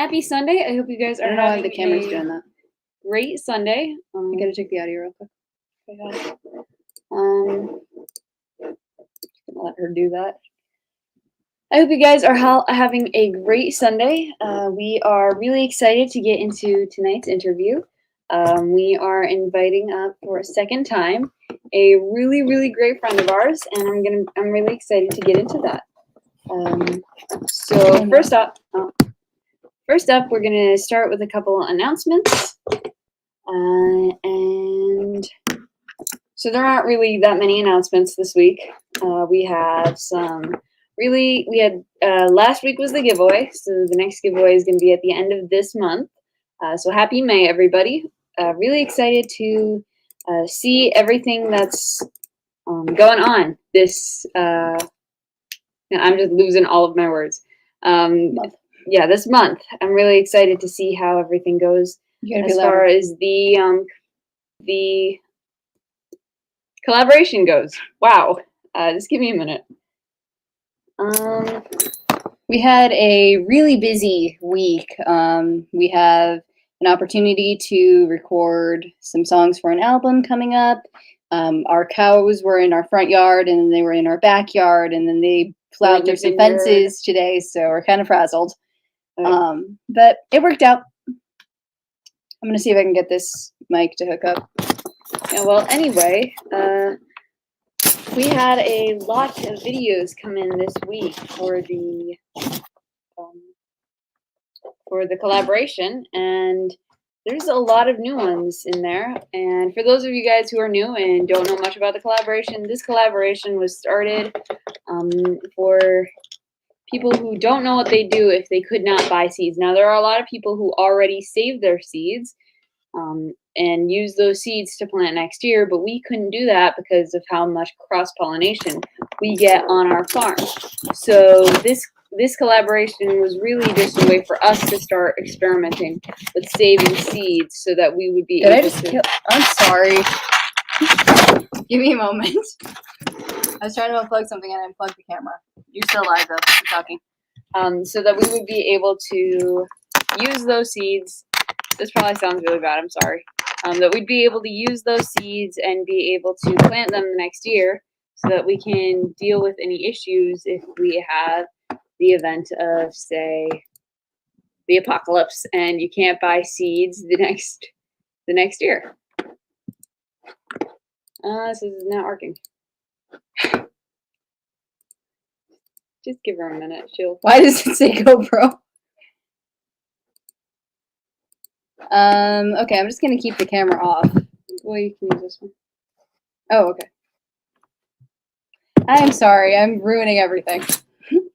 Happy Sunday. I hope you guys are I don't know why having the camera's a doing that. great Sunday. I gotta check the audio real quick. Gonna let her do that. I hope you guys are having a great Sunday. We are really excited to get into tonight's interview. We are inviting up for a second time a really, really great friend of ours, and I'm really excited to get into that. So first up, we're gonna start with a couple announcements, and so there aren't really that many announcements this week. We have some. Last week was the giveaway, so the next giveaway is going to be at the end of this month. So happy May, everybody. Really excited to see everything that's going on this, I'm just losing all of my words. Yeah, this month. I'm really excited to see how everything goes as far as the collaboration goes. Wow. Just give me a minute. We had a really busy week. We have an opportunity to record some songs for an album coming up. Our cows were in our front yard, and then they were in our backyard, and then they plowed through some fences today, so we're kind of frazzled. Right. But it worked out. I'm going to see if I can get this mic to hook up. Yeah, well, anyway, we had a lot of videos come in this week for the collaboration, and there's a lot of new ones in there. And for those of you guys who are new and don't know much about the collaboration, this collaboration was started for people who don't know what they do if they could not buy seeds. Now, there are a lot of people who already save their seeds and use those seeds to plant next year, but we couldn't do that because of how much cross-pollination we get on our farm. So this collaboration was really just a way for us to start experimenting with saving seeds so that we would be able to... I'm sorry. Give me a moment. I was trying to unplug something and I unplugged the camera. You're still live though. Keep talking. So that we would be able to use those seeds. This probably sounds really bad. I'm sorry. That we'd be able to use those seeds and be able to plant them the next year so that we can deal with any issues if we have the event of, say, the apocalypse and you can't buy seeds the next year. This is not working. Just give her a minute. Why does it say GoPro? Okay, I'm just gonna keep the camera off. Well, you can use this one. Oh, okay. I'm sorry, I'm ruining everything.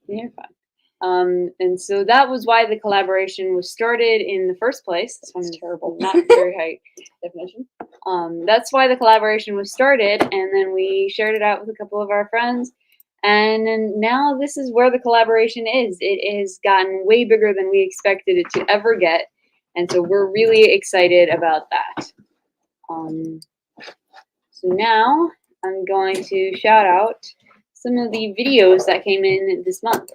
You're fine. And so that was why the collaboration was started in the first place. This one's terrible, not very high definition. That's why the collaboration was started, and then we shared it out with a couple of our friends. And then now this is where the collaboration is. It has gotten way bigger than we expected it to ever get. And so we're really excited about that. So now I'm going to shout out some of the videos that came in this month.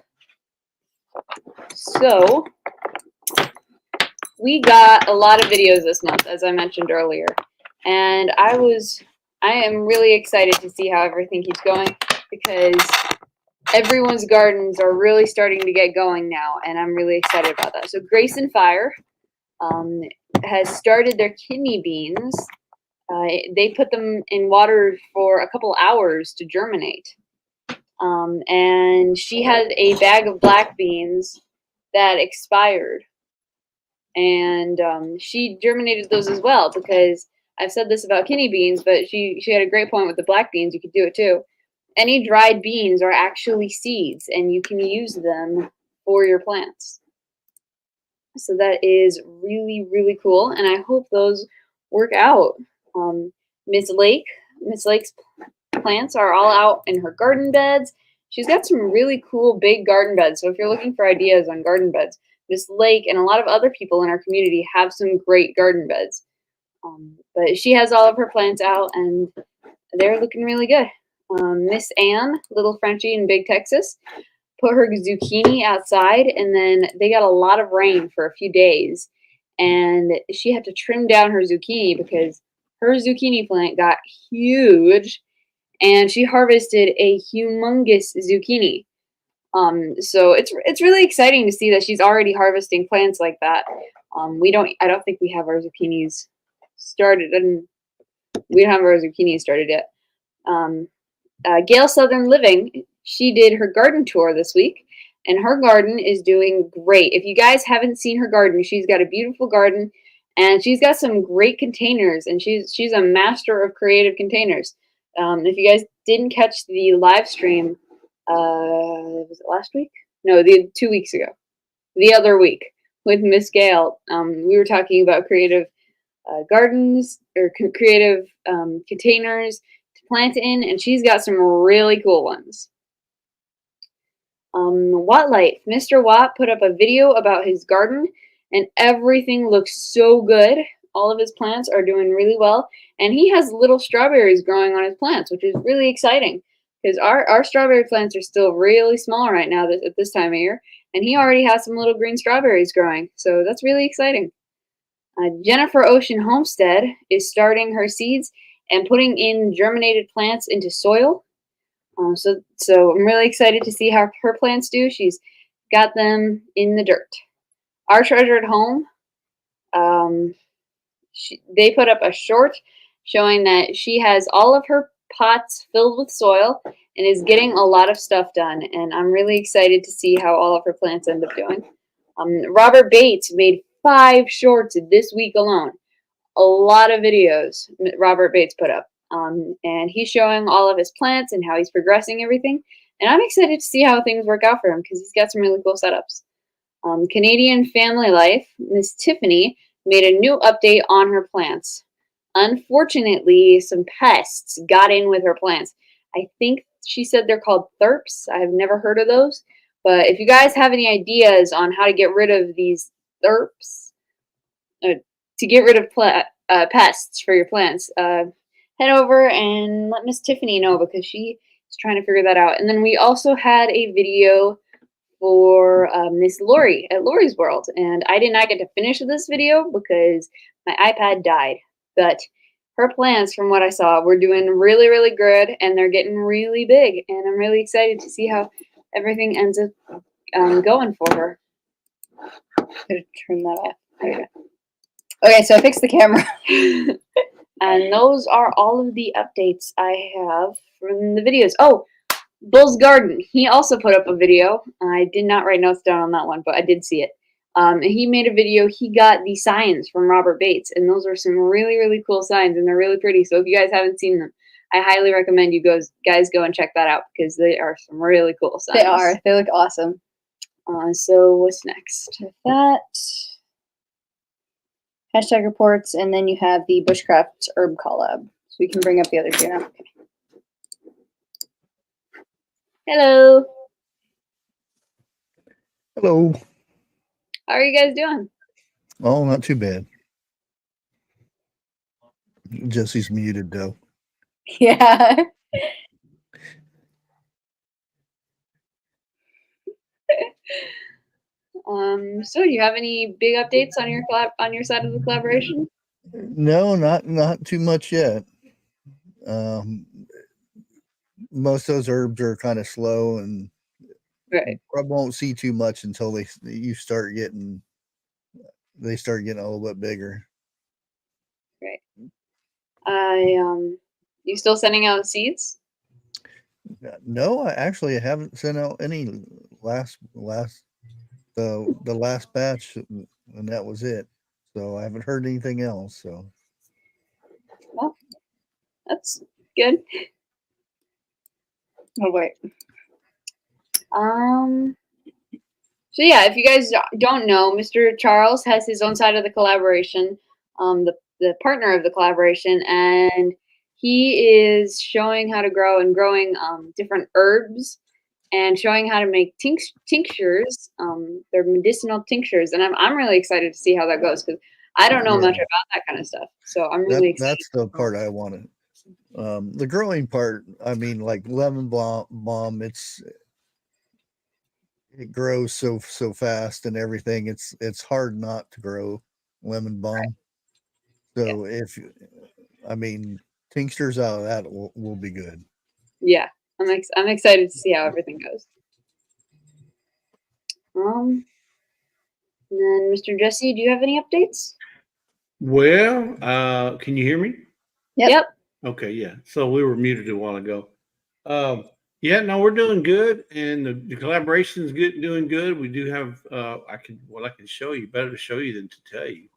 So we got a lot of videos this month, as I mentioned earlier. And I am really excited to see how everything keeps going because everyone's gardens are really starting to get going now, and I'm really excited about that. So Grace and Fire has started their kidney beans. They put them in water for a couple hours to germinate. And she had a bag of black beans that expired. And she germinated those as well because I've said this about kidney beans, but she had a great point with the black beans. You could do it too. Any dried beans are actually seeds, and you can use them for your plants. So that is really, really cool, and I hope those work out. Miss Lake's plants are all out in her garden beds. She's got some really cool big garden beds, so if you're looking for ideas on garden beds, Miss Lake and a lot of other people in our community have some great garden beds. But she has all of her plants out, and they're looking really good. Miss Ann, Little Frenchie in Big Texas, put her zucchini outside, and then they got a lot of rain for a few days, and she had to trim down her zucchini because her zucchini plant got huge, and she harvested a humongous zucchini. So it's really exciting to see that she's already harvesting plants like that. I don't think we have our zucchinis started, and we don't have our zucchinis started yet. Gail Southern Living, she did her garden tour this week, and her garden is doing great. If you guys haven't seen her garden, she's got a beautiful garden, and she's got some great containers, and she's a master of creative containers. If you guys didn't catch the live stream, was it last week? No, the 2 weeks ago. The other week with Miss Gail, we were talking about creative gardens or creative containers to plant in, and she's got some really cool ones. Watt Life. Mr. Watt put up a video about his garden, and everything looks so good. All of his plants are doing really well, and he has little strawberries growing on his plants, which is really exciting because our strawberry plants are still really small right now at this time of year, and he already has some little green strawberries growing, so that's really exciting. Jennifer Ocean Homestead is starting her seeds and putting in germinated plants into soil. So I'm really excited to see how her plants do. She's got them in the dirt. Our Treasured Home, they put up a short showing that she has all of her pots filled with soil and is getting a lot of stuff done. And I'm really excited to see how all of her plants end up doing. Robert Bates made 5 shorts this week alone. A lot of videos Robert Bates put up. And he's showing all of his plants and how he's progressing everything. And I'm excited to see how things work out for him because he's got some really cool setups. Canadian Family Life, Miss Tiffany, made a new update on her plants. Unfortunately, some pests got in with her plants. I think she said they're called thrips. I've never heard of those. But if you guys have any ideas on how to get rid of these thrips, to get rid of pests for your plants, head over and let Miss Tiffany know because she is trying to figure that out. And then we also had a video for Miss Lori at Lori's World, and I did not get to finish this video because my iPad died. But her plants, from what I saw, were doing really, really good, and they're getting really big. And I'm really excited to see how everything ends up going for her. I'm gonna turn that off. There you go. Okay, so I fixed the camera. And those are all of the updates I have from the videos. Oh, Bull's Garden. He also put up a video. I did not write notes down on that one, but I did see it. He made a video. He got the signs from Robert Bates, and those are some really, really cool signs, and they're really pretty. So if you guys haven't seen them, I highly recommend you guys go and check that out because they are some really cool signs. They are. They look awesome. So what's next? With that, hashtag reports, and then you have the Bushcraft Herb collab. So we can bring up the other two now. Okay. Hello. Hello. How are you guys doing? Oh, not too bad. Jesse's muted though. Yeah. So do you have any big updates on your side of the collaboration? No, not too much yet. Most of those herbs are kind of slow, and Right. probably won't see too much until they start getting a little bit bigger. Right. You still sending out seeds? No, I actually haven't sent out any the last batch, and that was it. So I haven't heard anything else. So Well, that's good. Oh wait. So yeah, if you guys don't know, Mr. Charles has his own side of the collaboration, the partner of the collaboration, and he is showing how to grow and growing different herbs and showing how to make tinctures. They're medicinal tinctures, and I'm really excited to see how that goes because I don't know much about that kind of stuff. So I'm really excited. That's the part I wanted. The growing part, I mean, like lemon balm, it grows so fast and everything. It's hard not to grow lemon balm. So I mean, tinctures out of that will be good. Yeah, I'm excited to see how everything goes. And then Mr. Jesse, do you have any updates? Well, can you hear me? Yep. Okay, yeah. So we were muted a while ago. Yeah, no, we're doing good, and the collaboration is doing good. We do have. I can show you. Better to show you than to tell you.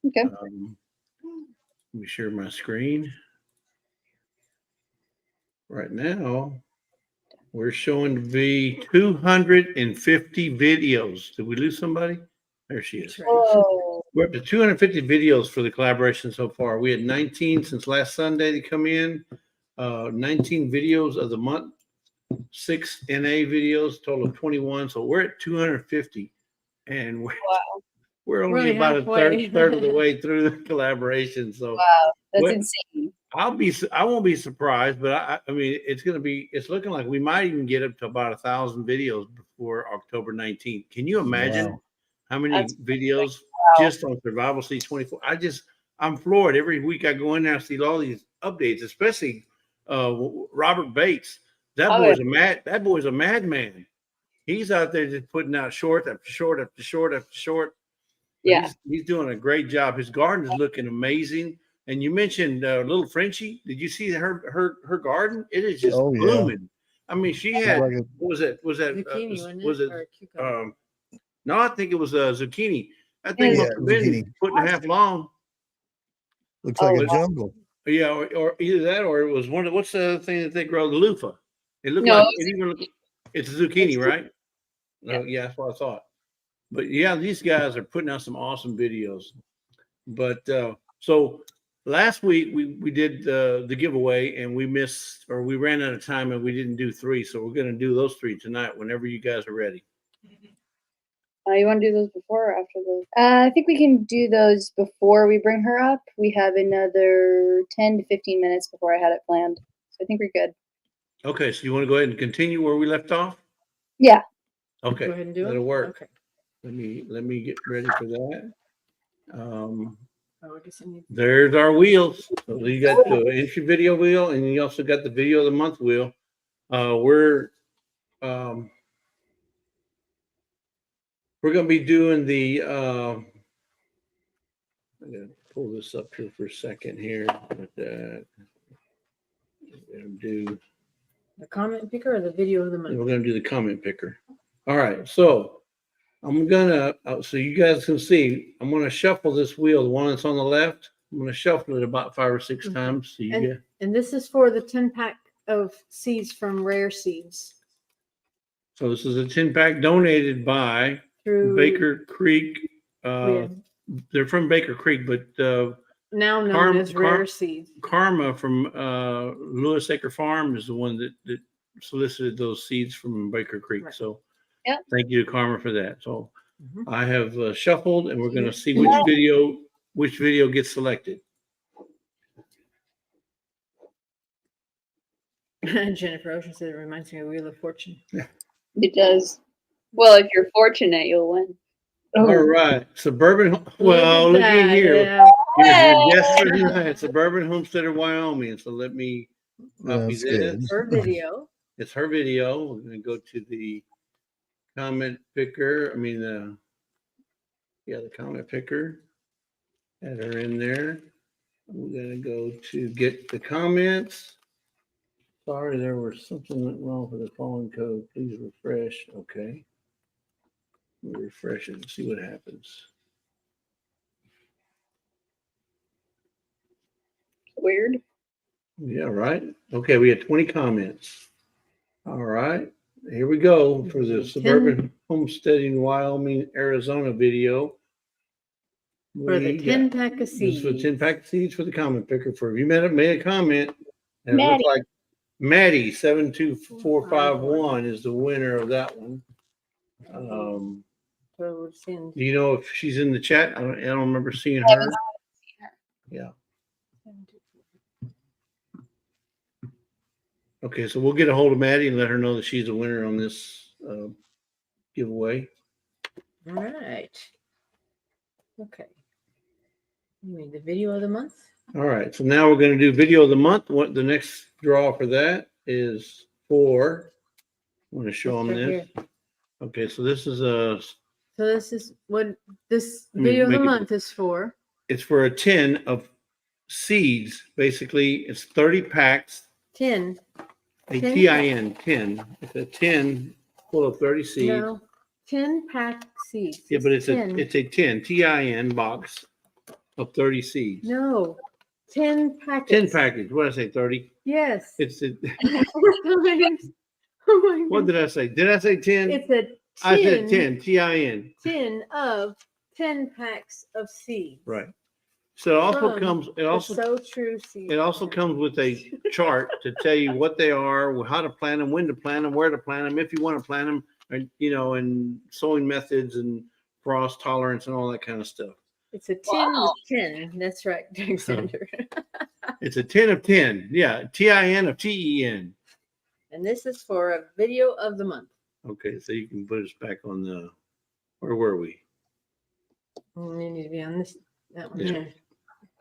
Okay. Let me share my screen. Right now, we're showing to be 250 videos. Did we lose somebody? There she is. Whoa. We're up to 250 videos for the collaboration so far. We had 19 since last Sunday to come in. 19 videos of the month, 6 NA videos, total of 21. So we're at 250, and we're only about halfway. a third of the way through the collaboration. So Wow, that's insane. I won't be surprised, but I mean, it's looking like we might even get up to about 1,000 videos before October 19th. Can you imagine how many videos just on Survival Seed 24? I'm floored. Every week I go in there, I see all these updates, especially Robert Bates. That boy's a madman. He's out there just putting out short after short after short after short. Yeah. He's doing a great job. His garden is looking amazing. And you mentioned little Frenchie. Did you see her garden? It is just blooming. I mean, she had was it zucchini, was it or cucumber? no, I think it was zucchini. I think it must have been foot and a half long. Looks like a jungle. Yeah, or either that, or it was one of what's the other thing that they grow? The loofah. It looked it's a zucchini, right? No, yeah, that's what I thought. But yeah, these guys are putting out some awesome videos. But so last week we did the giveaway, and we ran out of time, and we didn't do 3. So we're going to do those 3 tonight whenever you guys are ready. You want to do those before or after those? I think we can do those before we bring her up. We have another 10 to 15 minutes before I had it planned. So I think we're good. Okay, so you want to go ahead and continue where we left off? Yeah. Okay, Go ahead and do that'll it. work. Okay. Let me get ready for that. I guess I need. There's our wheels. So you got the entry video wheel, and you also got the video of the month wheel. We're going to be doing the. I'm going to pull this up here for a second here. With that, we're going to do The comment picker or the video of the month? We're going to do the comment picker. All right, so I'm gonna, so you guys can see, I'm gonna shuffle this wheel, the one that's on the left. I'm gonna shuffle it about 5 or 6 times. So And this is for the 10-pack of seeds from Rare Seeds. So this is a 10-pack donated by Baker Creek. They're from Baker Creek, but now known as Rare Seeds. Karma from Lewis Acre Farm is the one that solicited those seeds from Baker Creek. Right. So thank you to Karma for that. So I have shuffled, and we're going to see which video gets selected. Jennifer Ocean said it reminds me of Wheel of Fortune. It does. Well, if you're fortunate, you'll win. All right, Suburban. Well, look at here. Yes, Suburban Homesteader, Wyoming. So let me copy this. Her video. It's her video. We're going to go to the comment picker. I mean, the comment picker. Add her in there. We're going to go to get the comments. Sorry, there was something went wrong with the phone code. Please refresh. Okay. We'll refresh it and see what happens. Weird. Yeah, right. Okay, we had 20 comments. All right. Here we go for the Suburban Homesteading, Wyoming, Arizona video. For the 10-pack of seeds. This is for 10-pack of seeds for the comment picker. For if you made a comment, and it looked like Maddie 72451 is the winner of that one. Do you know if she's in the chat? I don't remember seeing her. Yeah. Okay, so we'll get a hold of Maddie and let her know that she's a winner on this giveaway. All right. Okay. You mean the video of the month? All right. So now we're going to do video of the month. What the next draw for that is for, I'm going to show them Right this. here. Okay. So this is a, So this is what this Let me video of the make it- month is for. it's for a tin of seeds. Basically, it's 30 packs, 10. a 10? TIN, 10. It's a tin full of 30 seeds. No. 10 pack seeds. Yeah, but it's 10. a 10 TIN box of 30 seeds. No. 10 packets. 10 package. What did I say? 30? Yes. It's a, 4 times. Oh my what God. did I say? Did I say 10? It's a I said 10 10 TIN. tin of 10 packs of seeds. Right. So it also From comes, it The also, So True seeds. it also comes with a chart to tell you what they are, how to plant them, when to plant them, where to plant them, if you want to plant them, and, you know, and sowing methods and frost tolerance and all that kind of stuff. It's a tin with 10. That's right, Alexander. It's a 10 of 10. Yeah. TIN of TEN. And this is for a video of the month. Okay. So you can put us back on the, where were we? You need to be on this. That one Yeah. there.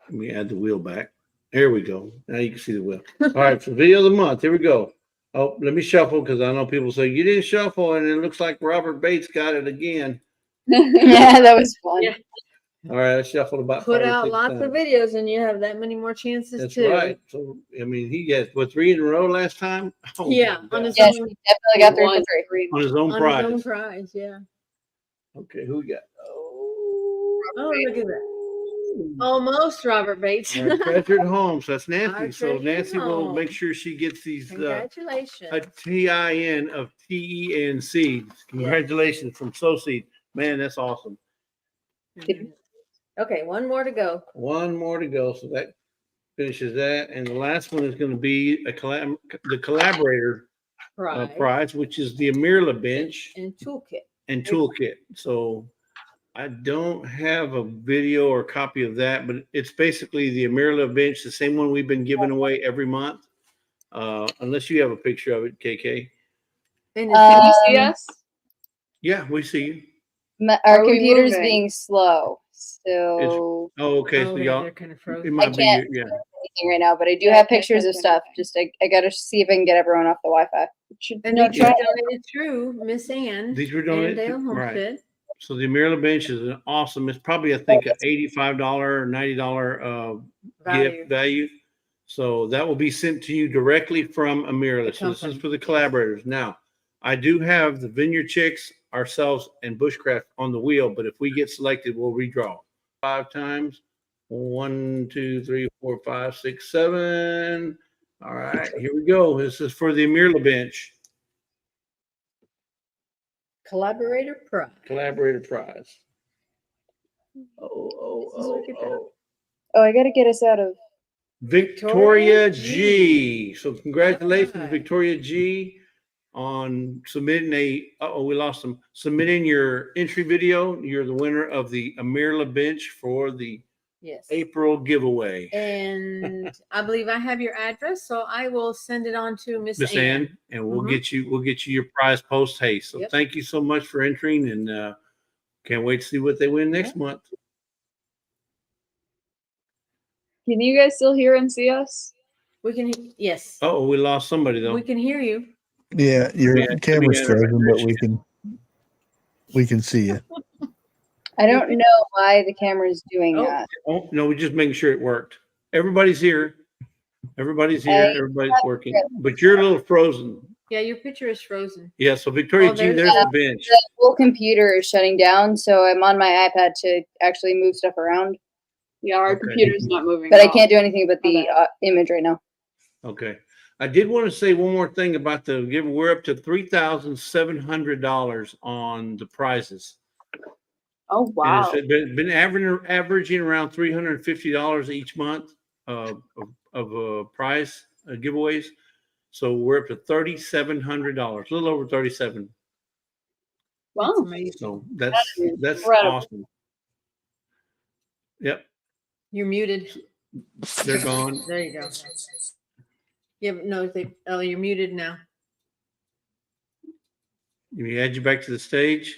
Let me add the wheel back. There we go. Now you can see the wheel. All right. So video of the month. Here we go. Oh, let me shuffle because I know people say you didn't shuffle and it looks like Robert Bates got it again. Yeah, that was fun. Yeah. All right. I shuffled about Put 5 or out 6 lots of times. videos and you have that many more chances That's too. right. So, I mean, he got, what, 3 in a row last time? Oh, Yeah, my on God. his Yes, own, we definitely got 3 for One, 3. On his own on prize. his own prize. Yeah. Okay. Who we got? Oh, look at that. Almost Robert Bates. All right, Treasured Homes. That's Our Nancy. So treasured Nancy will home. make sure she gets these a Congratulations. TIN of TEN seeds. Congratulations from Sow Seed. Man, that's awesome. Okay, one more to go. One more to go. So that finishes that. And the last one is going to be the collaborator prize, which is the Amirla bench And toolkit. and toolkit. So I don't have a video or copy of that, but it's basically the Amirla bench, the same one we've been giving away every month. Unless you have a picture of it, KK. And Can you see us? Yeah, we see you. Our Are we computer's moving? being slow, so Oh, okay. So y'all, they're kind of it frozen. might be, can't- yeah. anything right now, but I do Yeah, have I can't pictures of touch stuff. anything. Just I gotta see if I can get everyone off the Wi-Fi. And No, these try- were donated through Miss Ann. These were donated, Dale right. Homestead. So the Amirla bench is an awesome. It's probably, I think, an $85 or $90 gift value. So that will be sent to you directly from Amirla. The So this is company. for the collaborators. Now, I do have the Vineyard Chicks, ourselves, and Bushcraft on the wheel, but if we get selected, we'll redraw 5 times. 1, 2, 3, 4, 5, 6, 7. All right, here we go. This is for the Amirla bench. Collaborator prize. Collaborator prize. Look at that. Oh, I gotta get us out of. Victoria Victoria G. So congratulations, Alright. Victoria G, on submitting we lost them. Submitting your entry video. You're the winner of the Amirla bench for the Yes. April giveaway. And I believe I have your address, so I will send it on to Miss Miss Ann. Ann, and we'll Mhm. get you your prize post haste. So Yep. thank you so much for entering, and can't wait to see what they win next month. Can you guys still hear and see us? We can, yes. Oh, we lost somebody though. We can hear you. Yeah, your Yeah, camera's yeah, frozen, but right. we can see you. I don't know why the camera's doing Oh. that. Oh no, we're just making sure it worked. Everybody's here. Everybody's here. Everybody's working, but you're a little frozen. Yeah, your picture is frozen. Yeah. So Victoria Oh, G, there's there's the bench. The whole computer is shutting down, so I'm on my iPad to actually move stuff around, Yeah, our Okay. computer's not moving. but at I all. can't do anything but the Okay. image right now. Okay. I did want to say one more thing about the give. We're up to $3,700 on the prizes. Oh And wow! it's been averaging around $350 each month of prize giveaways. So we're up to $3,700, a little over 37. That's Wow. amazing. So that's incredible. awesome. Yep, You're muted. they're gone. There you go. Yeah, but no, you're muted now. We add you back to the stage.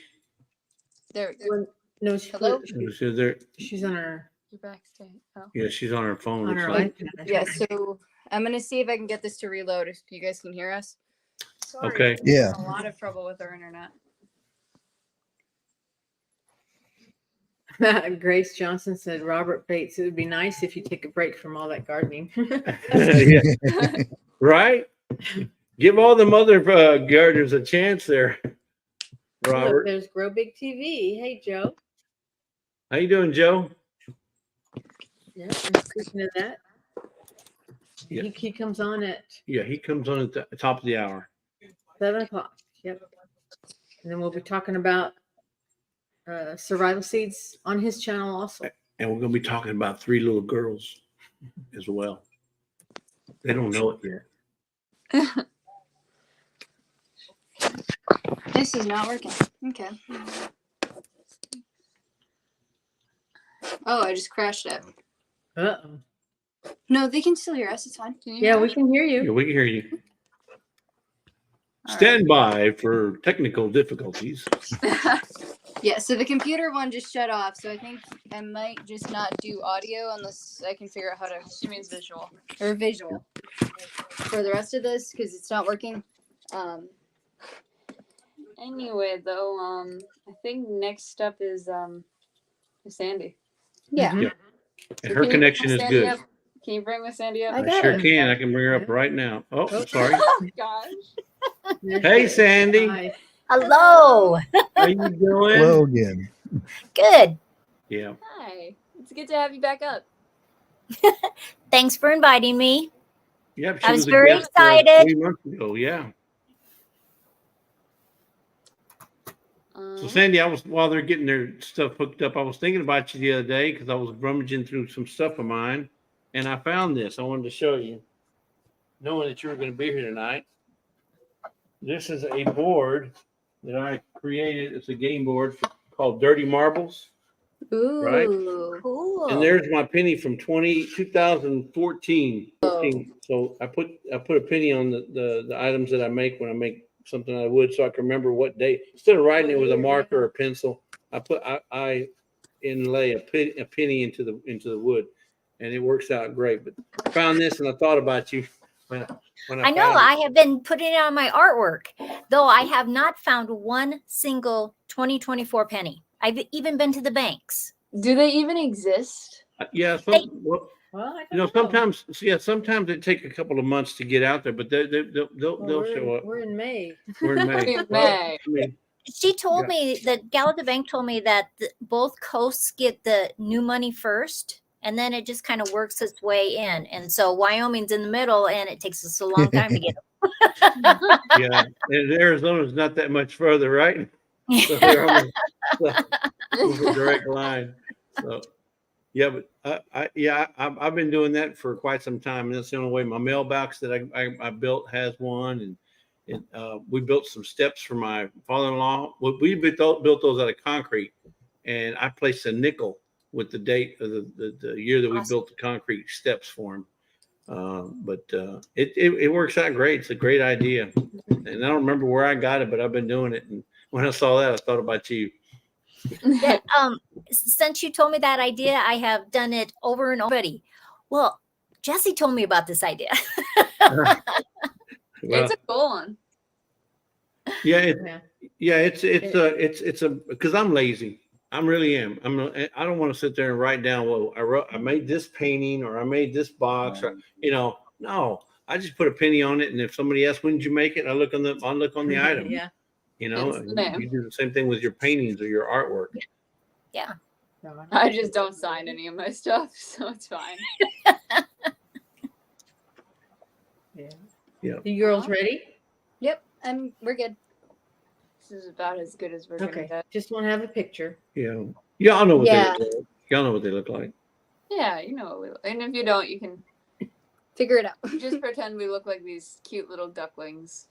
There we go. Well, no, Hello? So there, she's on her You're backstage. Oh. yeah, she's on her phone. on looks her like. iPad. Yeah, so I'm gonna see if I can get this to reload if you guys can hear us. Sorry. Okay. Yeah. A lot of trouble with our internet. Grace Johnson said, Robert Bates, it would be nice if you take a break from all that gardening. Yeah. Right? Give all them other gardeners a chance there, Look, Robert. there's Grow Big TV. Hey, Joe. How you doing, Joe? Yeah, and speaking of that, Yeah. he comes on at Yeah, he comes on at the top of the hour. 7 o'clock. Yep. And then we'll be talking about survival seeds on his channel also. And we're going to be talking about 3 little girls as well. They don't know it yet. This is not working. Okay. Oh, I just crashed it. Uh-oh. No, they can still hear us. It's fine. Can you Yeah, hear we us? can hear Yeah, you. we can hear you. All Stand by for technical difficulties. Yeah, so the computer one just shut off, so I think I might just not do audio unless I can figure out how to. She means visual or visual for the rest of this because it's not working. Anyway, though, I think next up is Sandy. Yeah. Mhm. Yeah. And So her can you connection bring is Sandy good. up? Can you bring Miss Sandy up? I I got sure her. can. I can bring her up Yeah. right now. Oh, Oh. sorry. Oh gosh. There she Hey, is. Sandy. Hi. Hello. How you doing? Hello again. Good. Yeah. Hi. It's good to have you back up. Thanks for inviting me. Yep. I was was a very guest, excited. 3 months ago. Yeah. So, Sandy, while they're getting their stuff hooked up, I was thinking about you the other day because I was rummaging through some stuff of mine, and I found this. I wanted to show you, knowing that you were going to be here tonight. This is a board that I created. It's a game board called Dirty Marbles, Ooh. right? Cool. And there's my penny from 2014. So I put a penny on the items that I make when I make something out of wood, so I can remember what day. Instead of writing it with a marker or a pencil, I inlay a penny into the wood, and it works out great. But I found this, and I thought about you when I know found it. I have been putting it on my artwork, though I have not found one single 2024 penny. I've even been to the banks. Do they even exist? Yeah, Well, I don't know. sometimes it take a couple of months to get out there, but they'll Well, show up. We're in May. We're in May. In Well, May. I mean, She told Yeah. me, the gal at the bank told me that both coasts get the new money first, and then it just kind of works its way in. And so Wyoming's in the middle, and it takes us a long time to get them. yeah, and Arizona's not that much further, right? So they're almost a direct line. So, yeah, but I've been doing that for quite some time, and that's the only way. My mailbox that I built has one, and we built some steps for my father-in-law. We built those out of concrete, and I placed a nickel with the date of the year that we Awesome. built the concrete steps for him. But it works out great. It's a great idea, and I don't remember where I got it, but I've been doing it. And when I saw that, I thought about you. That, since you told me that idea, I have done it over and over. Well, Jesse told me about this idea. Well, It's a cool one. yeah, it's because I'm lazy. I really am. I don't want to sit there and write down, well, I made this painting or I made this box, or no. I just put a penny on it, and if somebody asks, when did you make it, I look on the item. Yeah. It's the name. You do the same thing with your paintings or your artwork. Yeah. I just don't sign any of my stuff, so it's fine. Yeah. You girls ready? Yep, we're good. This is about as good as we're gonna Okay. get. Just want to have a picture. Yeah, I know what Yeah. they look like. Y'all know what they look like. Yeah, you know what we look. And if you don't, you can Figure it out. just pretend we look like these cute little ducklings.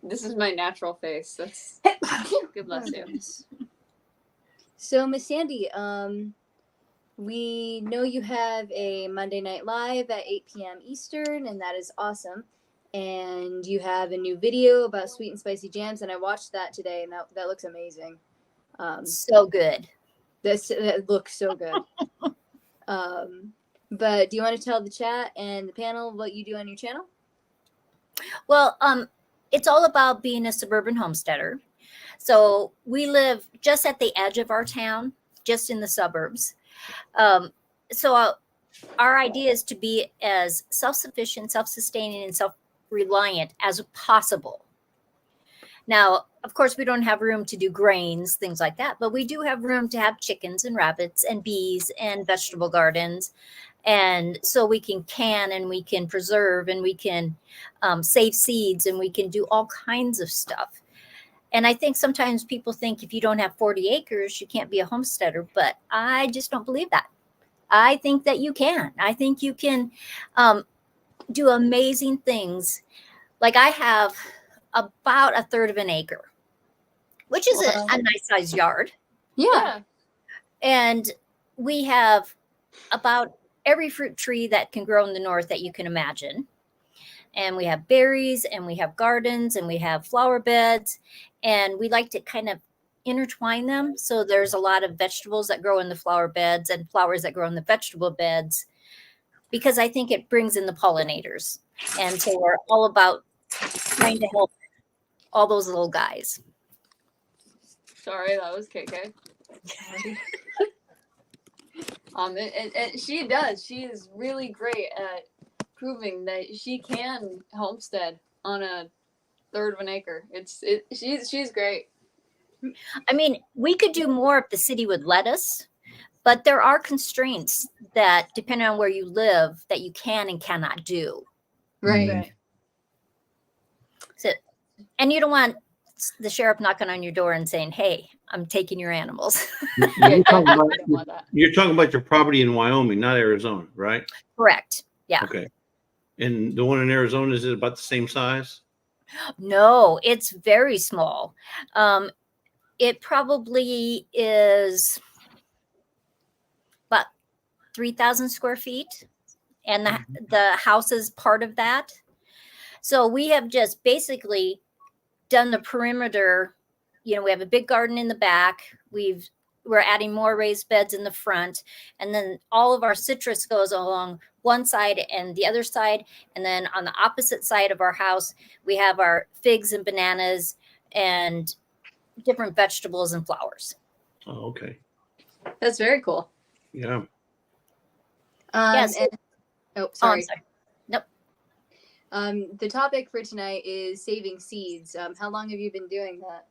This is my natural face. That's good bless you. So, Miss Sandy, we know you have a Monday Night Live at 8 p.m. Eastern, and that is awesome. and you have a new video about sweet and spicy jams, and I watched that today, and that looks amazing. So good. That looks so good. But do you want to tell the chat and the panel what you do on your channel? Well, it's all about being a suburban homesteader. So we live just at the edge of our town, just in the suburbs. So our idea is to be as self-sufficient, self-sustaining, and self-reliant as possible. Now, of course, we don't have room to do grains, things like that, but we do have room to have chickens and rabbits and bees and vegetable gardens. And so we can and we can preserve and we can save seeds and we can do all kinds of stuff. And I think sometimes people think if you don't have 40 acres, you can't be a homesteader, but I just don't believe that. I think that you can. I think you can do amazing things. Like I have about a third of an acre, which is a nice sized yard. Yeah. And we have about every fruit tree that can grow in the north that you can imagine. And we have berries and we have gardens and we have flower beds. And we like to kind of intertwine them. So there's a lot of vegetables that grow in the flower beds and flowers that grow in the vegetable beds, because I think it brings in the pollinators. And so we're all about trying to help all those little guys. Sorry, that was KK. And she does. She is really great at proving that she can homestead on a third of an acre. She's great. I mean, we could do more if the city would let us, but there are constraints that, depending on where you live, that you can and cannot do. Right. So, and you don't want the sheriff knocking on your door and saying, "Hey, I'm taking your animals." You're talking about your property in Wyoming, not Arizona, right? Correct. Yeah. Okay. And the one in Arizona, is it about the same size? No, it's very small. It probably is about 3,000 square feet, and the house is part of that. So we have just basically done the perimeter. You know, we have a big garden in the back. We're adding more raised beds in the front, and then all of our citrus goes along one side and the other side. And then on the opposite side of our house, we have our figs and bananas and different vegetables and flowers. Oh, okay. That's very cool. Yeah. Yes. Sorry. Oh, I'm sorry. Nope. The topic for tonight is saving seeds. How long have you been doing that?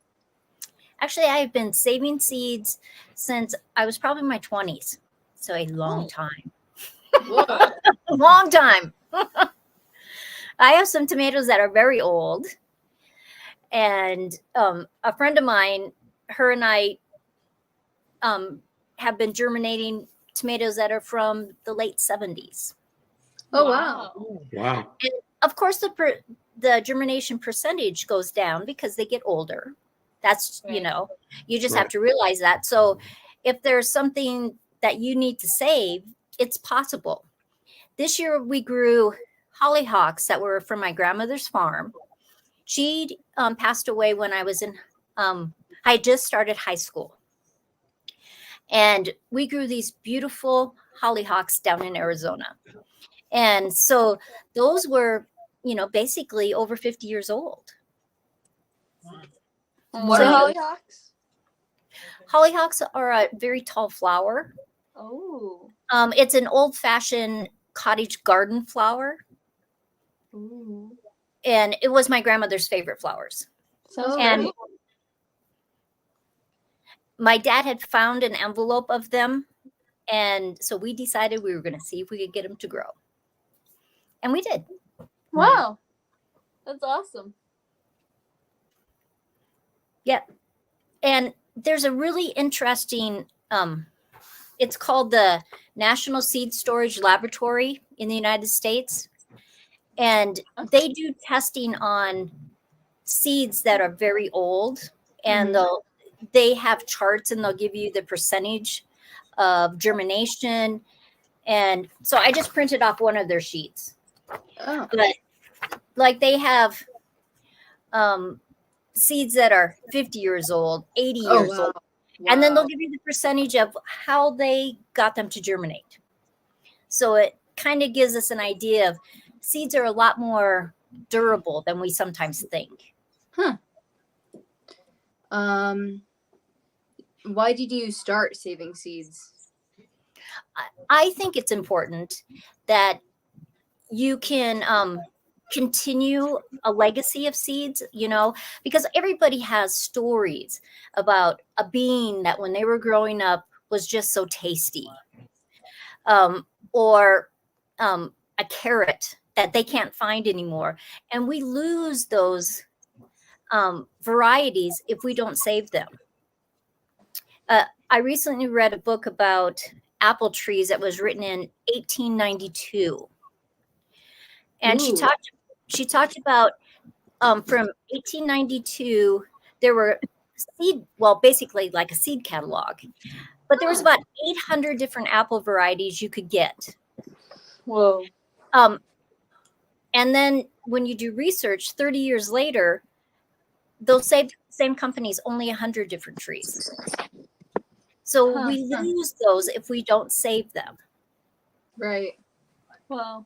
Actually, I've been saving seeds since I was probably in my 20s. So a long time. A long time. I have some tomatoes that are very old. And a friend of mine, her and I have been germinating tomatoes that are from the late 70s. Oh, wow. Wow. And of course, the germination percentage goes down because they get older. That's, right. You know, you just have to realize that. So if there's something that you need to save, it's possible. This year we grew hollyhocks that were from my grandmother's farm. She passed away when I was I just started high school. And we grew these beautiful hollyhocks down in Arizona. And so those were, you know, basically over 50 years old. What are hollyhocks? Hollyhocks are a very tall flower. Oh. It's an old-fashioned cottage garden flower. Ooh. And it was my grandmother's favorite flowers. And great. my dad had found an envelope of them. And so we decided we were going to see if we could get them to grow. And we did. Wow. That's awesome. Yep. And there's a really interesting, it's called the National Seed Storage Laboratory in the United States. And they do testing on seeds that are very old. And they have charts and they'll give you the percentage of germination. And so I just printed off one of their sheets. Oh. But like they have seeds that are 50 years old, 80 years old. And then they'll give you the percentage of how they got them to germinate. So it kind of gives us an idea of seeds are a lot more durable than we sometimes think. Huh. Why did you start saving seeds? I think it's important that you can continue a legacy of seeds, you know, because everybody has stories about a bean that when they were growing up was just so tasty, or a carrot that they can't find anymore. And we lose those varieties if we don't save them. I recently read a book about apple trees that was written in 1892. And she talked about from 1892, there were basically like a seed catalog, but there was about 800 different apple varieties you could get. Whoa. And then when you do research 30 years later, those same companies only 100 different trees. So we lose those if we don't save them. Right. Well.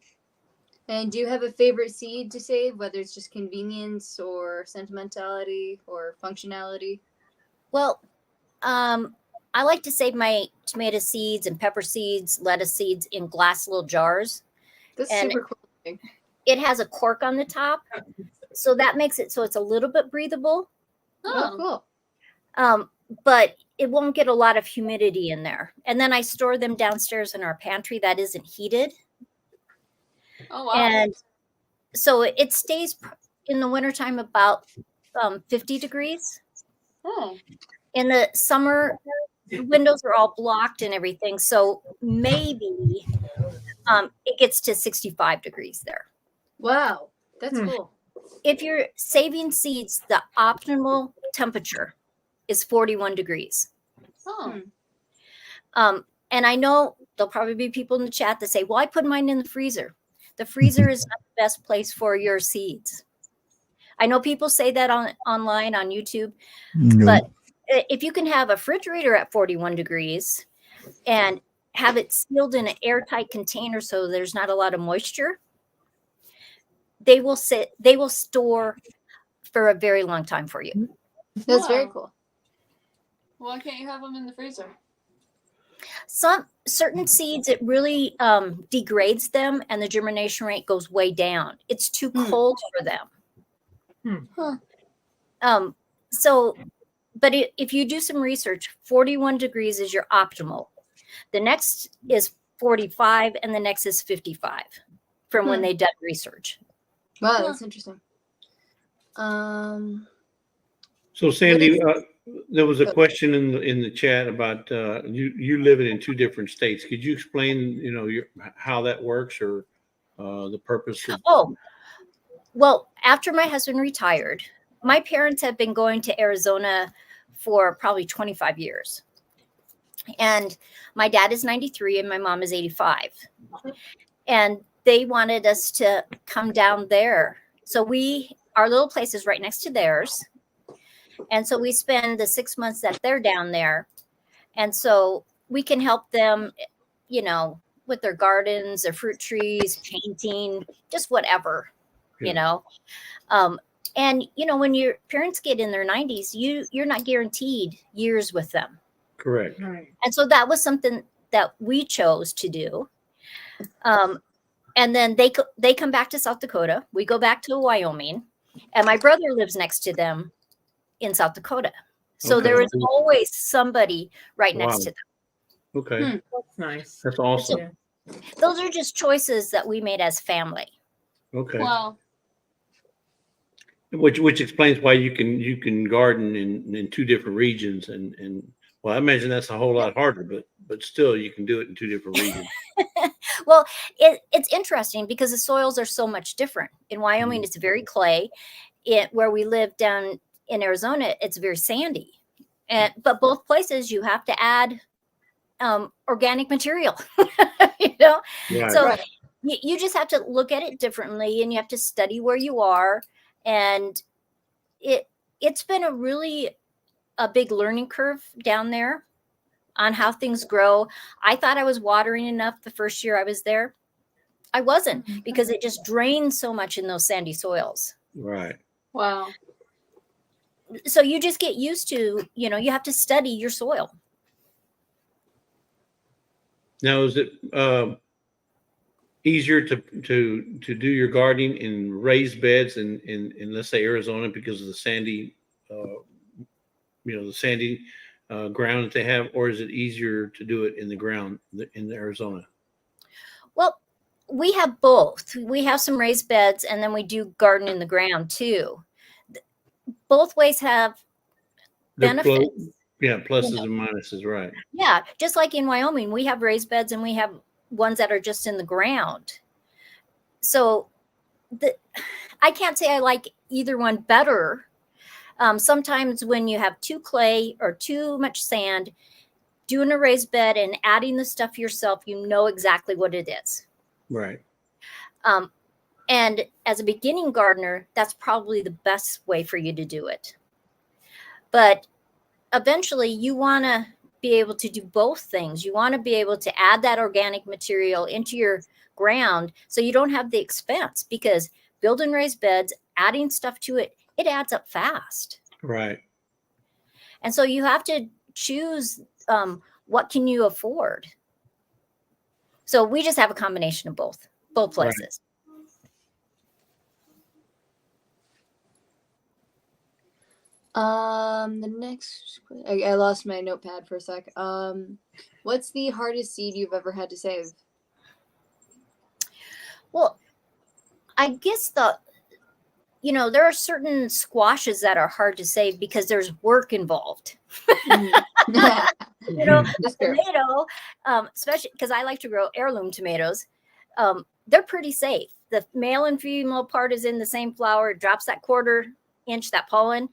And do you have a favorite seed to save, whether it's just convenience or sentimentality or functionality? Well, I like to save my tomato seeds and pepper seeds, lettuce seeds in glass little jars. That's super cool. It has a cork on the top, so that makes it so it's a little bit breathable. Oh, cool. But it won't get a lot of humidity in there. And then I store them downstairs in our pantry that isn't heated. Oh, wow. And so it stays in the wintertime about 50 degrees. Oh. In the summer, the windows are all blocked and everything. So maybe it gets to 65 degrees there. Wow. That's cool. If you're saving seeds, the optimal temperature is 41 degrees. Oh. And I know there'll probably be people in the chat that say, well, I put mine in the freezer. The freezer is not the best place for your seeds. I know people say that online on YouTube, but if you can have a refrigerator at 41 degrees and have it sealed in an airtight container so there's not a lot of moisture, they will store for a very long time for you. That's very cool. Why can't you have them in the freezer? Some certain seeds, it really degrades them and the germination rate goes way down. It's too cold for them. But if you do some research, 41 degrees is your optimal. The next is 45 and the next is 55 from when they done research. Wow, that's interesting. So Sandy, there was a question in the chat about you living in two different states. Could you explain, how that works or the purpose of? Well, after my husband retired, my parents have been going to Arizona for probably 25 years. And my dad is 93 and my mom is 85. And they wanted us to come down there. So our little place is right next to theirs. And so we spend the 6 months that they're down there. And so we can help them, with their gardens, their fruit trees, painting, just whatever, And, when your parents get in their 90s, you're not guaranteed years with them. Correct. Right. And so that was something that we chose to do. And then they come back to South Dakota. We go back to Wyoming. And my brother lives next to them in South Dakota. So there was always somebody right next to them. Okay. That's nice. That's awesome. Yeah. Those are just choices that we made as family. Okay. Wow. Which explains why you can garden in two different regions and well, I imagine that's a whole lot harder, but still you can do it in two different regions. Well, it's interesting because the soils are so much different. In Wyoming, it's very clay. Where we live down in Arizona, it's very sandy. But both places you have to add organic material. Right. So You just have to look at it differently, and you have to study where you are. And it's been a big learning curve down there on how things grow. I thought I was watering enough the first year I was there. I wasn't, because it just drains so much in those sandy soils. Right. Wow. So you just get used to, you have to study your soil. Now, is it easier to do your gardening in raised beds in let's say Arizona because of the sandy, the sandy ground that they have, or is it easier to do it in the ground in Arizona? Well, we have both. We have some raised beds, and then we do garden in the ground too. Both ways have benefits. Pluses and minuses, right? Yeah, just like in Wyoming, we have raised beds and we have ones that are just in the ground. So I can't say I like either one better. Sometimes when you have too clay or too much sand, doing a raised bed and adding the stuff yourself, you know exactly what it is. Right. And as a beginning gardener, that's probably the best way for you to do it. But eventually you want to be able to do both things. You want to be able to add that organic material into your ground so you don't have the expense, because building raised beds, adding stuff to it, it adds up fast. Right. And so you have to choose what can you afford. So we just have a combination of both places. The next, I lost my notepad for a sec. What's the hardest seed you've ever had to save? Well, I guess there are certain squashes that are hard to save because there's work involved. A tomato, especially because I like to grow heirloom tomatoes, they're pretty safe. The male and female part is in the same flower. It drops that 1/4 inch, that pollen,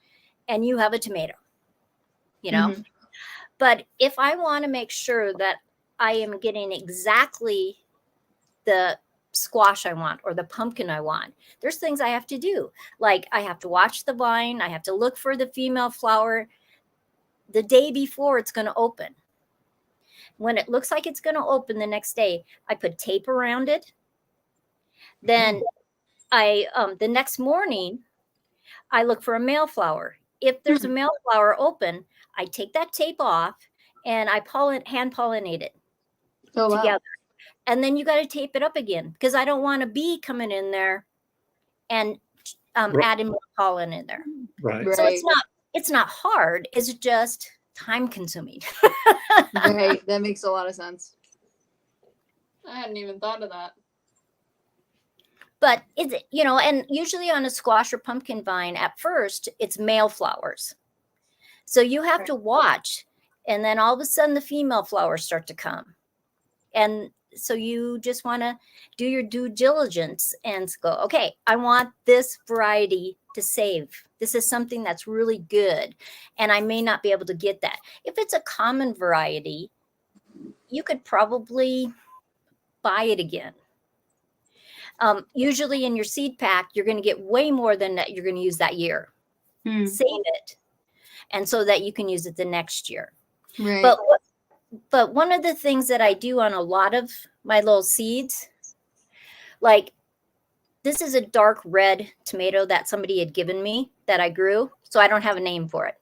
and you have a tomato, Mm-hmm. But if I want to make sure that I am getting exactly the squash I want or the pumpkin I want, there's things I have to do. Like I have to watch the vine. I have to look for the female flower the day before it's going to open. When it looks like it's going to open the next day, I put tape around it. Then the next morning, I look for a male flower. If there's a male flower open, I take that tape off and I hand pollinate it together. Wow. And then you got to tape it up again, because I don't want a bee coming in there and adding more pollen in there. Right. So it's not hard. It's just time consuming. Right. That makes a lot of sense. I hadn't even thought of that. But is it, and usually on a squash or pumpkin vine, at first it's male flowers. So you have to watch, and then all of a sudden the female flowers start to come. And so you just want to do your due diligence and go, okay, I want this variety to save. This is something that's really good, and I may not be able to get that. If it's a common variety, you could probably buy it again. Usually in your seed pack, you're going to get way more than that you're going to use that year. Save it, and so that you can use it the next year. Right. But one of the things that I do on a lot of my little seeds, like this is a dark red tomato that somebody had given me that I grew, so I don't have a name for it.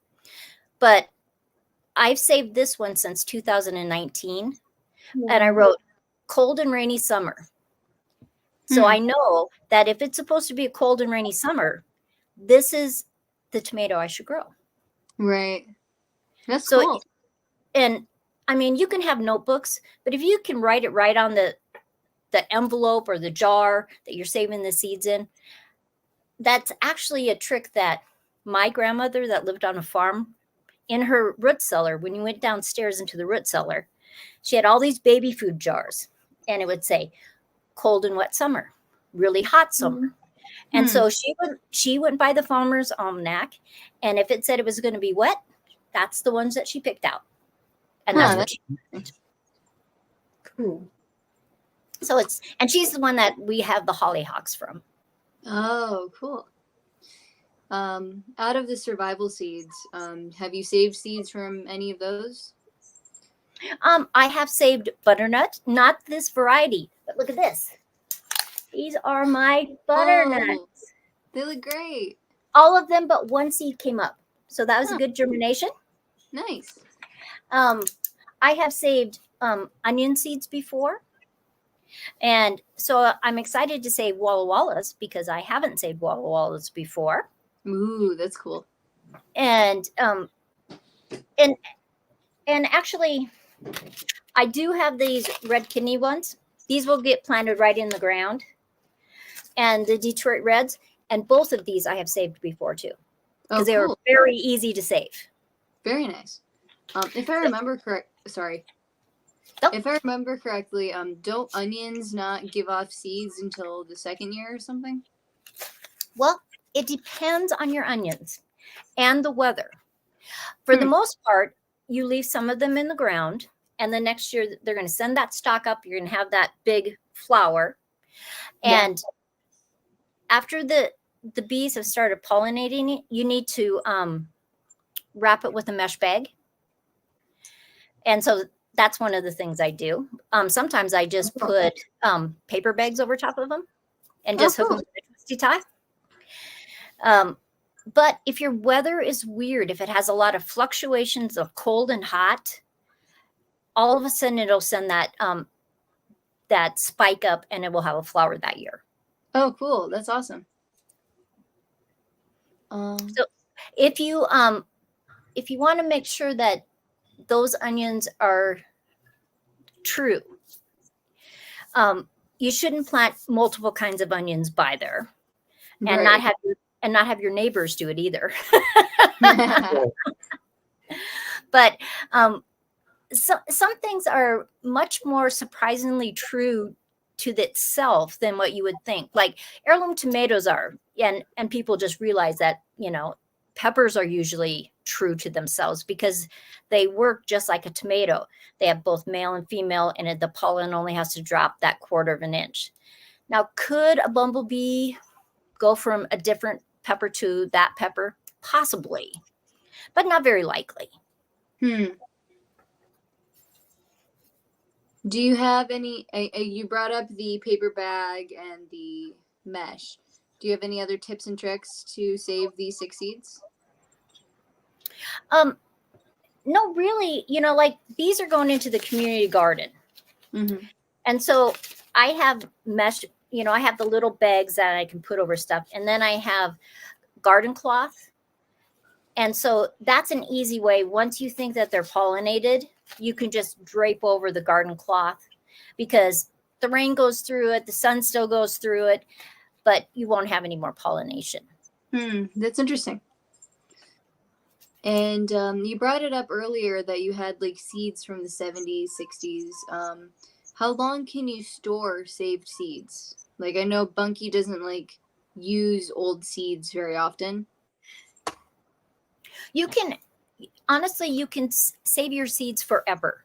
But I've saved this one since 2019, and I wrote cold and rainy summer. So I know that if it's supposed to be a cold and rainy summer, this is the tomato I should grow. Right. That's cool. And I mean, you can have notebooks, but if you can write it right on the envelope or the jar that you're saving the seeds in, that's actually a trick that my grandmother that lived on a farm, in her root cellar, when you went downstairs into the root cellar, she had all these baby food jars, and it would say cold and wet summer, really hot summer. And so she went by the Farmer's Almanac, and if it said it was going to be wet, that's the ones that she picked out. And that's what she did. Cool. So and she's the one that we have the hollyhocks from. Oh, cool. Out of the survival seeds, have you saved seeds from any of those? I have saved butternut, not this variety, but look at this. These are my butternuts. Oh, they look great. All of them but one seed came up. So that was a good germination. Nice. I have saved onion seeds before. And so I'm excited to save Walla Wallas because I haven't saved Walla Wallas before. Ooh, that's cool. And actually, I do have these red kidney ones. These will get planted right in the ground. And the Detroit Reds, and both of these I have saved before too, because they were very easy to save. Very nice. If I remember if I remember correctly, don't onions not give off seeds until the second year or something? Well, it depends on your onions and the weather. For the most part, you leave some of them in the ground, and the next year they're going to send that stalk up. You're going to have that big flower. And after the bees have started pollinating it, you need to wrap it with a mesh bag. And so that's one of the things I do. Sometimes I just put paper bags over top of them and just hook them with a twisty tie. But if your weather is weird, if it has a lot of fluctuations of cold and hot, all of a sudden it'll send that that spike up and it will have a flower that year. Oh, cool. That's awesome. So if you want to make sure that those onions are true, you shouldn't plant multiple kinds of onions by there, and not have your neighbors do it either. But some things are much more surprisingly true to itself than what you would think. Like heirloom tomatoes are, and people just realize that, peppers are usually true to themselves because they work just like a tomato. They have both male and female, and the pollen only has to drop that 1/4 of an inch. Now, could a bumblebee go from a different pepper to that pepper? Possibly, but not very likely. Do you have any, you brought up the paper bag and the mesh. Do you have any other tips and tricks to save these 6 seeds? No, really, like these are going into the community garden. And so I have mesh, I have the little bags that I can put over stuff. And then I have garden cloth. And so that's an easy way. Once you think that they're pollinated, you can just drape over the garden cloth because the rain goes through it. The sun still goes through it, but you won't have any more pollination. That's interesting. And you brought it up earlier that you had like seeds from the 70s, 60s. How long can you store saved seeds? Like I know Bunky doesn't like use old seeds very often. You can save your seeds forever.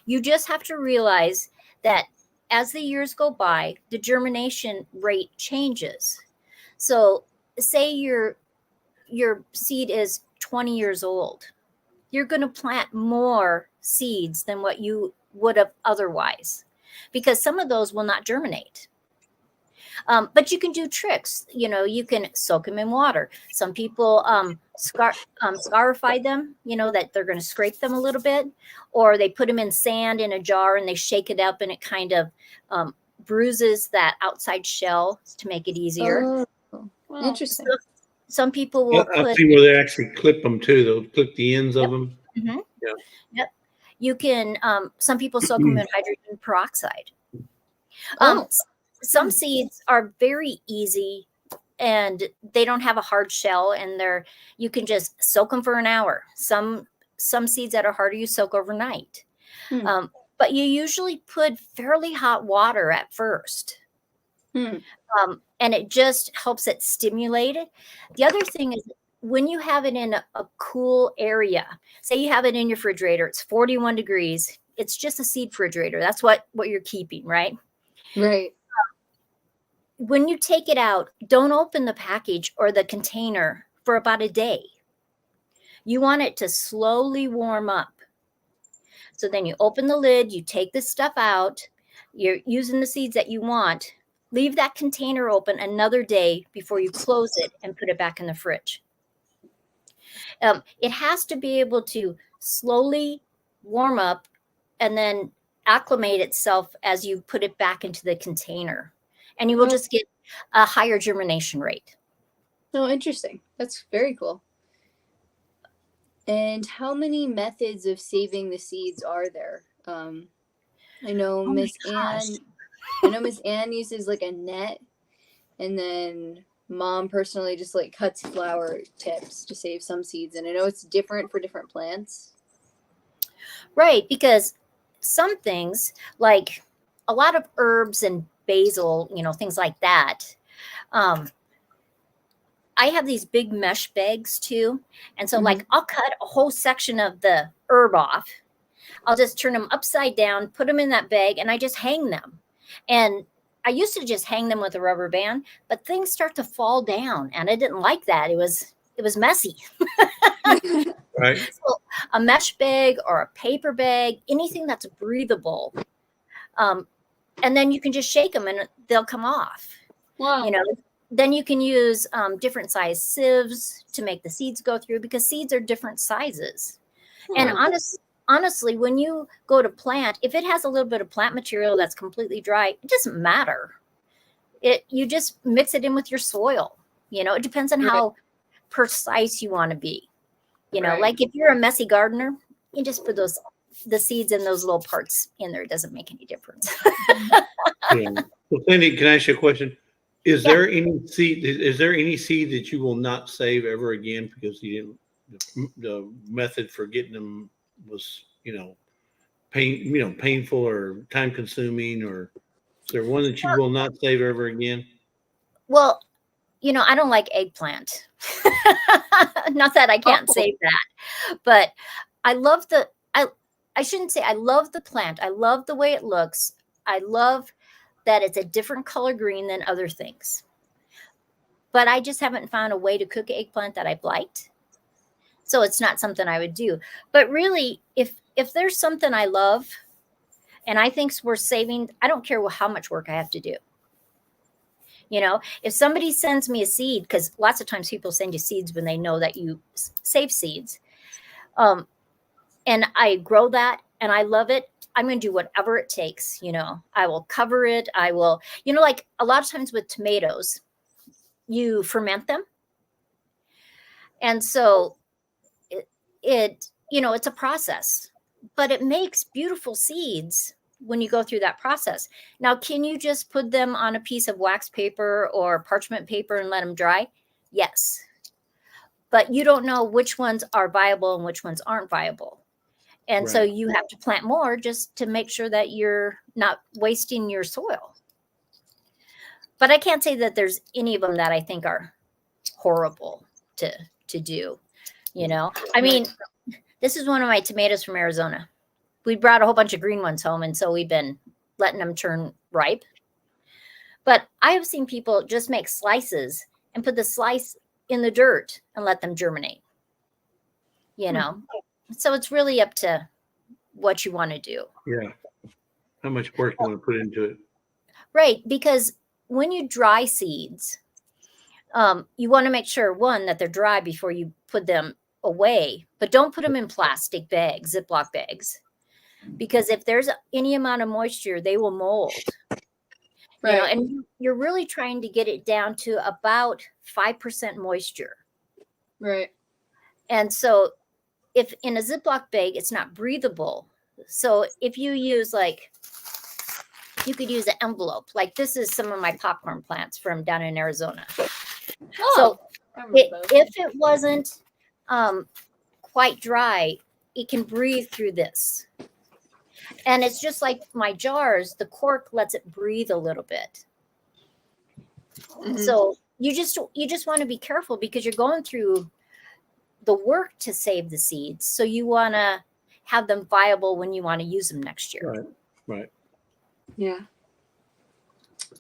You just have to realize that as the years go by, the germination rate changes. So say your seed is 20 years old. You're going to plant more seeds than what you would have otherwise, because some of those will not germinate. But you can do tricks. You can soak them in water. Some people scarify them, that they're going to scrape them a little bit, or they put them in sand in a jar and they shake it up and it kind of bruises that outside shell to make it easier. Oh, interesting. So some people will I've seen where they actually clip them too. They'll clip the ends of them. Yep. You can, some people soak them in hydrogen peroxide. Some seeds are very easy and they don't have a hard shell, and you can just soak them for an hour. Some seeds that are harder you soak overnight. But you usually put fairly hot water at first. And it just helps it stimulate it. The other thing is when you have it in a cool area, say you have it in your refrigerator, it's 41 degrees. It's just a seed refrigerator. That's what you're keeping, right? Right. When you take it out, don't open the package or the container for about a day. You want it to slowly warm up. So then you open the lid, you take the stuff out, you're using the seeds that you want. Leave that container open another day before you close it and put it back in the fridge. It has to be able to slowly warm up and then acclimate itself as you put it back into the container. And you will just get a higher germination rate. Oh, interesting. That's very cool. And how many methods of saving the seeds are there? I know Miss Ann uses like a net, and then Mom personally just like cuts flower tips to save some seeds. And I know it's different for different plants. Right, because some things, like a lot of herbs and basil, things like that. I have these big mesh bags too. And so like I'll cut a whole section of the herb off. I'll just turn them upside down, put them in that bag, and I just hang them. And I used to just hang them with a rubber band, but things start to fall down, and I didn't like that. It was messy. Right. So a mesh bag or a paper bag, anything that's breathable. And then you can just shake them and they'll come off. Wow. Then you can use different size sieves to make the seeds go through, because seeds are different sizes. And honestly, when you go to plant, if it has a little bit of plant material that's completely dry, it doesn't matter. You just mix it in with your soil. It depends on how precise you want to be. Like if you're a messy gardener, you just put the seeds in those little parts in there. It doesn't make any difference. Yeah. Well, Cindy, can I ask you a question? Is there any seed that you will not save ever again because the method for getting them was, painful or time consuming, or is there one that you will not save ever again? Well, I don't like eggplant. Not that I can't save that, but I love I shouldn't say I love the plant. I love the way it looks. I love that it's a different color green than other things. But I just haven't found a way to cook eggplant that I've liked. So it's not something I would do. But really, if there's something I love and I think's worth saving, I don't care how much work I have to do. If somebody sends me a seed, because lots of times people send you seeds when they know that you save seeds, and I grow that and I love it, I'm going to do whatever it takes. I will cover it. I will, like a lot of times with tomatoes, you ferment them. And so it's a process, but it makes beautiful seeds when you go through that process. Now, can you just put them on a piece of wax paper or parchment paper and let them dry? Yes. But you don't know which ones are viable and which ones aren't viable. And so you have to plant more just to make sure that you're not wasting your soil. But I can't say that there's any of them that I think are horrible to do. I mean, this is one of my tomatoes from Arizona. We brought a whole bunch of green ones home, and so we've been letting them turn ripe. But I have seen people just make slices and put the slice in the dirt and let them germinate. So it's really up to what you want to do. Yeah. How much work you want to put into it. Right. Because when you dry seeds, you want to make sure, one, that they're dry before you put them away. But don't put them in plastic bags, Ziploc bags. Because if there's any amount of moisture, they will mold. Right. And you're really trying to get it down to about 5% moisture. Right. And so if in a Ziploc bag, it's not breathable. So if you use you could use an envelope. Like this is some of my popcorn plants from down in Arizona. So if it wasn't quite dry, it can breathe through this. And it's just like my jars, the cork lets it breathe a little bit. So you just want to be careful because you're going through the work to save the seeds. So you want to have them viable when you want to use them next year. Right. Yeah.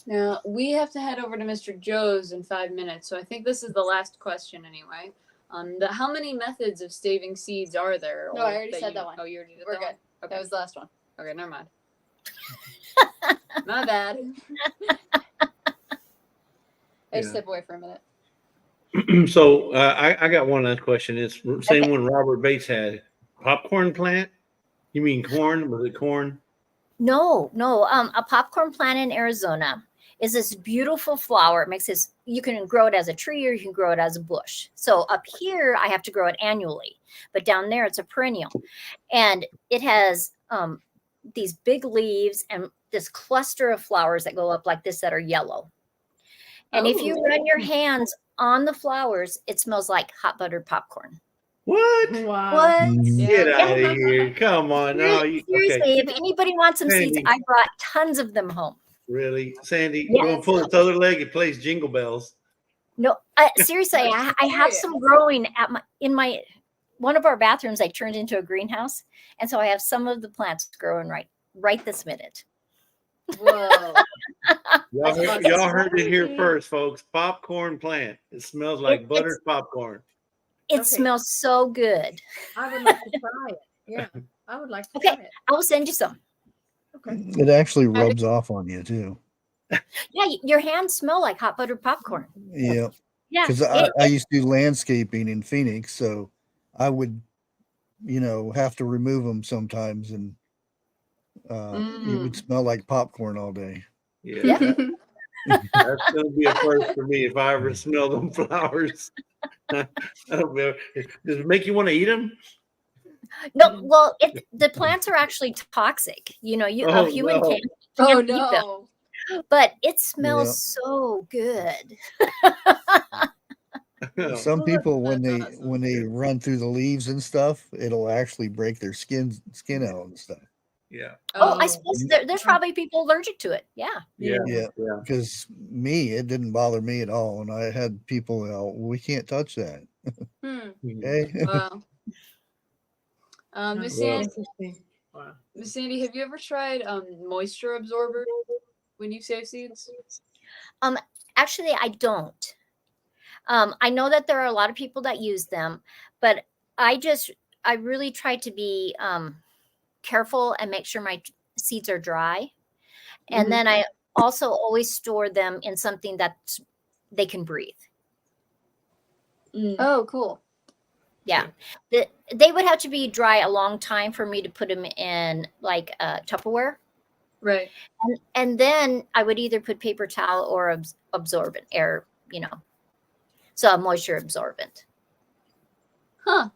Now we have to head over to Mr. Joe's in 5 minutes, so I think this is the last question anyway. How many methods of saving seeds are there? No, I already said that one. Oh, you already did We're that good. one? Okay. That was the last one. Okay, never mind. My bad. I just step away for a minute. So I got one last question. It's the same one Robert Bates had. Popcorn plant? You mean corn? Was it corn? No. A popcorn plant in Arizona is this beautiful flower. It makes this, you can grow it as a tree or you can grow it as a bush. So up here, I have to grow it annually, but down there it's a perennial. And it has these big leaves and this cluster of flowers that go up like this that are yellow. And if you run your hands on the flowers, it smells like hot buttered popcorn. What? Wow. What? Get out of here. Come on. No, Seriously, if anybody wants some seeds, Sandy. I brought tons of them home. Really? Sandy, Yes. go and pull its other leg. It plays jingle bells. No, seriously, I have some growing at one of our bathrooms. I turned into a greenhouse, and so I have some of the plants growing right this minute. Whoa. Y'all heard it here first, folks. Popcorn plant. It smells like buttered popcorn. It smells so good. I would like to try it. Yeah, I would like to try it. I will send you some. Okay. It actually rubs off on you too. Yeah, your hands smell like hot buttered popcorn. Yeah. Yeah, Because I used to do landscaping in Phoenix, so I would, have to remove them sometimes, and it would smell like popcorn all day. Yeah. That's going to be a first for me if I ever smell them flowers. I don't know. Does it make you want to eat them? No, well, the plants are actually toxic. A human can't eat them. But it smells so good. Some people, when they run through the leaves and stuff, it'll actually break their skin out and stuff. Yeah. Oh, I suppose there's probably people allergic to it. Yeah. Yeah. Because it didn't bother me at all, and I had people, we can't touch that. Okay. Wow. Miss Sandy, have you ever tried moisture absorber when you save seeds? Actually, I don't. I know that there are a lot of people that use them, but I really try to be careful and make sure my seeds are dry. And then I also always store them in something that they can breathe. Oh, cool. Yeah. They would have to be dry a long time for me to put them in like Tupperware. Right. And then I would either put paper towel or absorbent air, so a moisture absorbent. Huh.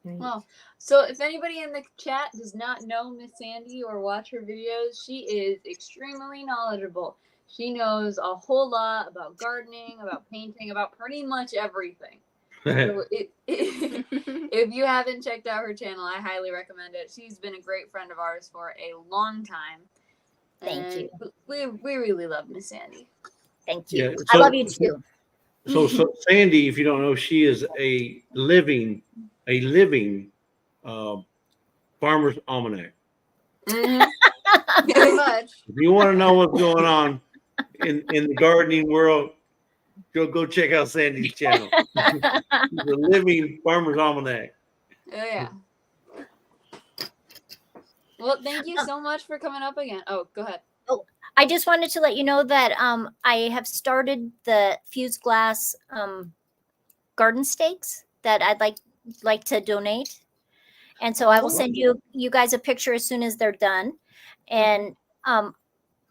Well, so if anybody in the chat does not know Miss Sandy or watch her videos, she is extremely knowledgeable. She knows a whole lot about gardening, about painting, about pretty much everything. So if you haven't checked out her channel, I highly recommend it. She's been a great friend of ours for a long time. Thank you. We really love Miss Sandy. Thank you. Yeah, I love you too. So Sandy, if you don't know, she is a living farmer's almanac. Very much. If you want to know what's going on in the gardening world, go check out Sandy's channel. She's a living farmer's almanac. Oh yeah. Well, thank you so much for coming up again. Oh, go ahead. Oh, I just wanted to let you know that I have started the fused glass garden stakes that I'd like to donate. And so I will send you guys a picture as soon as they're done. And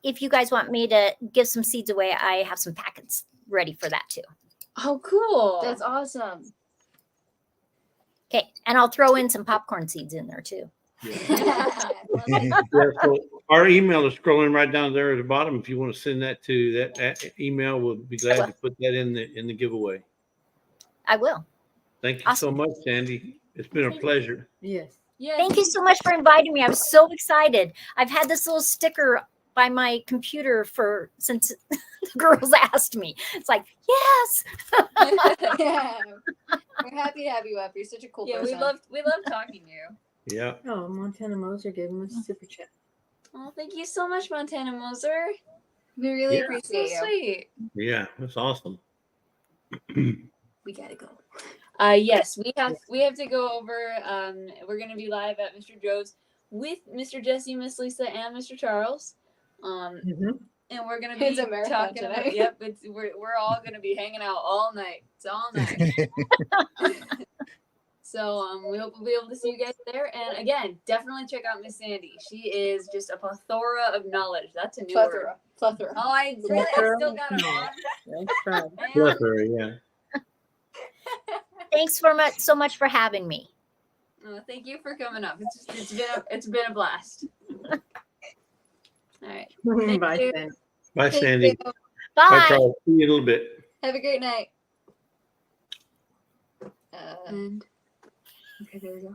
if you guys want me to give some seeds away, I have some packets ready for that too. Oh, cool. That's awesome. Okay. And I'll throw in some popcorn seeds in there too. So our email is scrolling right down there at the bottom. If you want to send that to that email, we'll be glad to put that in the giveaway. I will. Thank you so much, Sandy. It's been a pleasure. Yes. Thank you so much for inviting me. I was so excited. I've had this little sticker by my computer since the girls asked me. It's like, yes. Yeah. We're happy to have you up. You're such a cool person. we love talking to you. Yeah. Oh, Montana Moser gave him a super chat. Oh, thank you so much, Montana Moser. We really Yeah. appreciate So you. sweet. Yeah, that's awesome. We gotta go. Yes, we have to go over. We're gonna be live at Mr. Joe's with Mr. Jesse, Miss Lisa, and Mr. Charles. Mhm. And we're gonna be It's a marathon talking about. tonight. Yep, we're all gonna be hanging out all night. It's all night. So we hope we'll be able to see you guys there. And again, definitely check out Miss Sandy. She is just a plethora of knowledge. That's a new word. Plethora. Oh, I really, I still got it wrong. That's right. Man. Plethora, yeah. Thanks so much for having me. Oh, thank you for coming up. It's been a blast. All right. Thank Bye, you. Sandy. Bye, Thank Sandy. you. Bye, Bye. Charles. See you in a little bit. Have a great night. And okay, there we go.